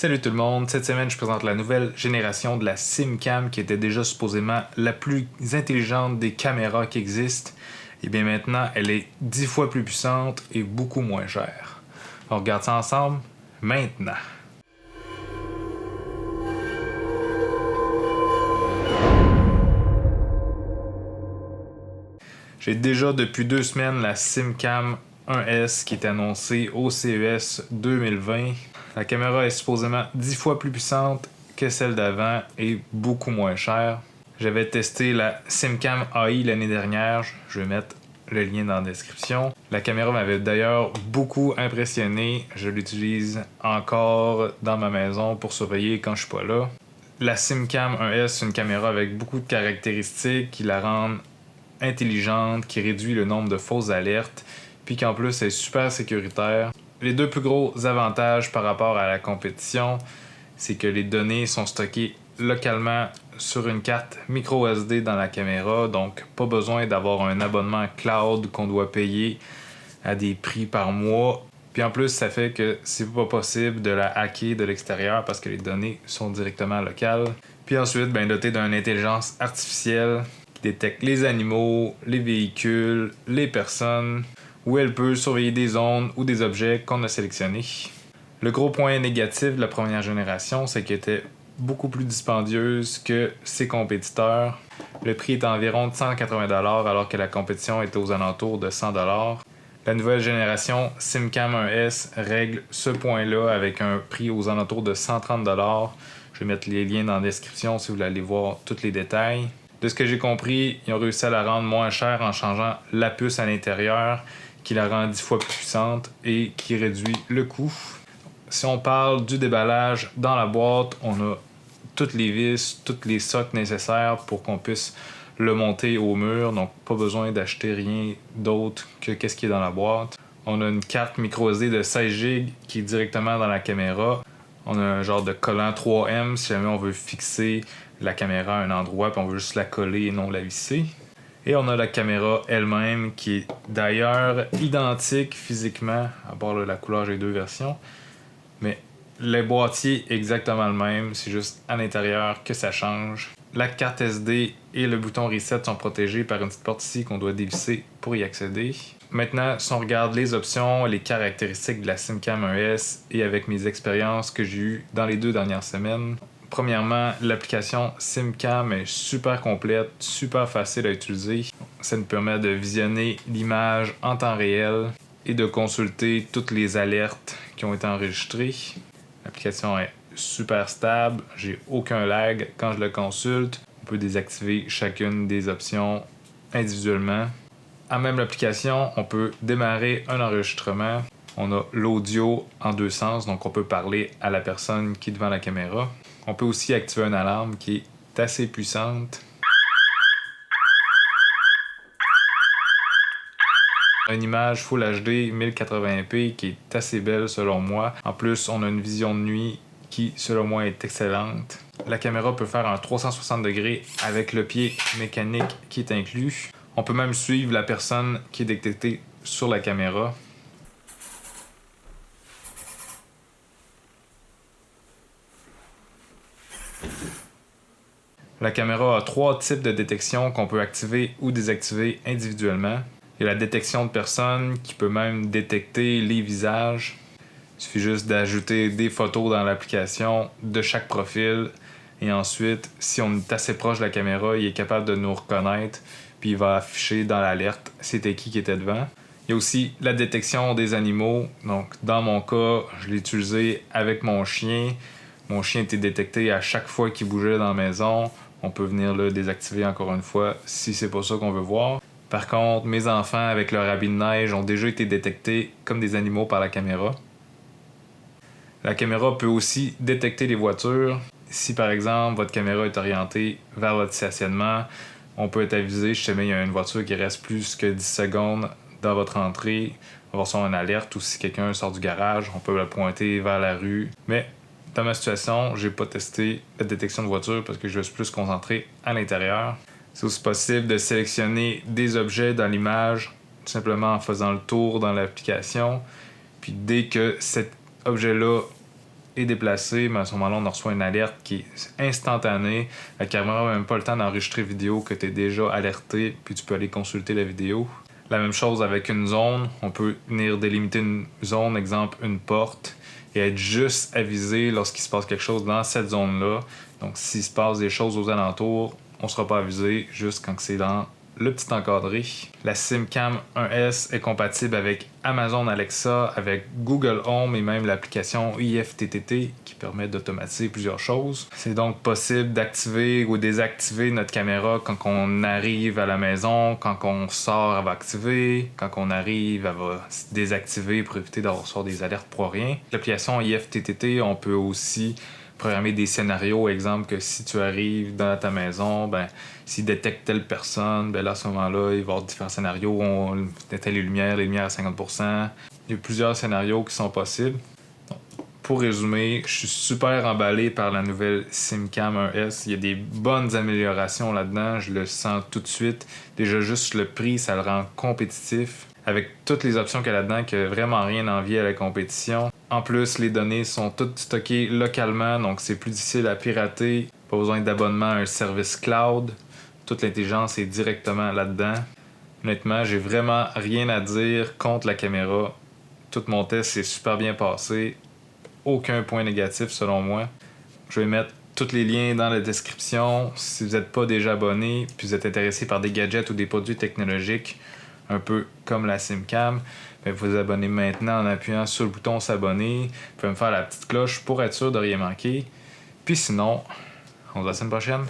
Salut tout le monde, cette semaine je présente la nouvelle génération de la SimCam qui était déjà supposément la plus intelligente des caméras qui existent. Et bien maintenant elle est 10 fois plus puissante et beaucoup moins chère. On regarde ça ensemble maintenant. J'ai déjà depuis 2 semaines la SimCam 1S qui est annoncée au CES 2020. La caméra est supposément 10 fois plus puissante que celle d'avant et beaucoup moins chère. J'avais testé la SimCam AI l'année dernière, je vais mettre le lien dans la description. La caméra m'avait d'ailleurs beaucoup impressionné, je l'utilise encore dans ma maison pour surveiller quand je suis pas là. La SimCam 1S, c'est une caméra avec beaucoup de caractéristiques qui la rendent intelligente, qui réduit le nombre de fausses alertes, puis qu'en plus est super sécuritaire. Les deux plus gros avantages par rapport à la compétition, c'est que les données sont stockées localement sur une carte micro SD dans la caméra, donc pas besoin d'avoir un abonnement cloud qu'on doit payer à des prix par mois. Puis en plus, ça fait que c'est pas possible de la hacker de l'extérieur parce que les données sont directement locales. Puis ensuite, doté d'une intelligence artificielle qui détecte les animaux, les véhicules, les personnes, où elle peut surveiller des zones ou des objets qu'on a sélectionnés. Le gros point négatif de la première génération, c'est qu'elle était beaucoup plus dispendieuse que ses compétiteurs. Le prix est environ de 180$ alors que la compétition était aux alentours de 100$. La nouvelle génération SimCam 1S règle ce point-là avec un prix aux alentours de 130$. Je vais mettre les liens dans la description si vous voulez aller voir tous les détails. De ce que j'ai compris, ils ont réussi à la rendre moins chère en changeant la puce à l'intérieur, qui la rend 10 fois plus puissante et qui réduit le coût. Si on parle du déballage, dans la boîte, on a toutes les vis, toutes les socs nécessaires pour qu'on puisse le monter au mur, donc pas besoin d'acheter rien d'autre que qu'est-ce qui est dans la boîte. On a une carte micro SD de 16 Go qui est directement dans la caméra. On a un genre de collant 3M si jamais on veut fixer la caméra à un endroit puis on veut juste la coller et non la visser. Et on a la caméra elle-même qui est d'ailleurs identique physiquement, à part la couleur, j'ai deux versions. Mais le boîtier est exactement le même, c'est juste à l'intérieur que ça change. La carte SD et le bouton reset sont protégés par une petite porte ici qu'on doit dévisser pour y accéder. Maintenant, si on regarde les options, les caractéristiques de la SimCam 1S et avec mes expériences que j'ai eues dans les 2 dernières semaines, premièrement, l'application SimCam est super complète, super facile à utiliser. Ça nous permet de visionner l'image en temps réel et de consulter toutes les alertes qui ont été enregistrées. L'application est super stable, j'ai aucun lag quand je le consulte. On peut désactiver chacune des options individuellement. À même l'application, on peut démarrer un enregistrement. On a l'audio en 2 sens, donc on peut parler à la personne qui est devant la caméra. On peut aussi activer une alarme qui est assez puissante. Une image Full HD 1080p qui est assez belle selon moi. En plus, on a une vision de nuit qui, selon moi, est excellente. La caméra peut faire un 360 degrés avec le pied mécanique qui est inclus. On peut même suivre la personne qui est détectée sur la caméra. La caméra a 3 types de détection qu'on peut activer ou désactiver individuellement. Il y a la détection de personnes qui peut même détecter les visages. Il suffit juste d'ajouter des photos dans l'application de chaque profil. Et ensuite, si on est assez proche de la caméra, il est capable de nous reconnaître. Puis il va afficher dans l'alerte c'était qui était devant. Il y a aussi la détection des animaux. Donc dans mon cas, je l'ai utilisé avec mon chien. Mon chien était détecté à chaque fois qu'il bougeait dans la maison. On peut venir le désactiver encore une fois si c'est pas ça qu'on veut voir. Par contre, mes enfants avec leur habit de neige ont déjà été détectés comme des animaux par la caméra. La caméra peut aussi détecter les voitures. Si par exemple votre caméra est orientée vers votre stationnement, on peut être avisé si jamais il y a une voiture qui reste plus que 10 secondes dans votre entrée. On va recevoir une alerte ou si quelqu'un sort du garage, on peut le pointer vers la rue. Mais dans ma situation, j'ai pas testé la détection de voiture parce que je suis plus concentré à l'intérieur. C'est aussi possible de sélectionner des objets dans l'image tout simplement en faisant le tour dans l'application. Puis dès que cet objet-là est déplacé, mais à ce moment-là, on reçoit une alerte qui est instantanée. La caméra n'a même pas le temps d'enregistrer vidéo que tu es déjà alerté, puis tu peux aller consulter la vidéo. La même chose avec une zone. On peut venir délimiter une zone, exemple une porte, et être juste avisé lorsqu'il se passe quelque chose dans cette zone-là. Donc, s'il se passe des choses aux alentours, on ne sera pas avisé juste quand c'est dans le petit encadré. La SimCam 1S est compatible avec Amazon Alexa, avec Google Home et même l'application IFTTT qui permet d'automatiser plusieurs choses. C'est donc possible d'activer ou désactiver notre caméra quand on arrive à la maison, quand on sort, elle va activer, quand on arrive, elle va se désactiver pour éviter d'avoir des alertes pour rien. L'application IFTTT, on peut aussi programmer des scénarios, exemple que si tu arrives dans ta maison, ben s'il détecte telle personne, ben là à ce moment-là, il va y avoir différents scénarios, on éteint les lumières à 50%. Il y a plusieurs scénarios qui sont possibles. Donc, pour résumer, je suis super emballé par la nouvelle SimCam 1S. Il y a des bonnes améliorations là-dedans, je le sens tout de suite. Déjà juste le prix, ça le rend compétitif. Avec toutes les options qu'il y a là-dedans, qu'il n'y a vraiment rien à envier à la compétition. En plus, les données sont toutes stockées localement, donc c'est plus difficile à pirater. Pas besoin d'abonnement à un service cloud. Toute l'intelligence est directement là-dedans. Honnêtement, j'ai vraiment rien à dire contre la caméra. Tout mon test s'est super bien passé. Aucun point négatif selon moi. Je vais mettre tous les liens dans la description. Si vous n'êtes pas déjà abonné, puis vous êtes intéressé par des gadgets ou des produits technologiques, un peu comme la SimCam, vous vous abonnez maintenant en appuyant sur le bouton s'abonner. Vous pouvez me faire la petite cloche pour être sûr de rien manquer. Puis sinon, on se voit la semaine prochaine.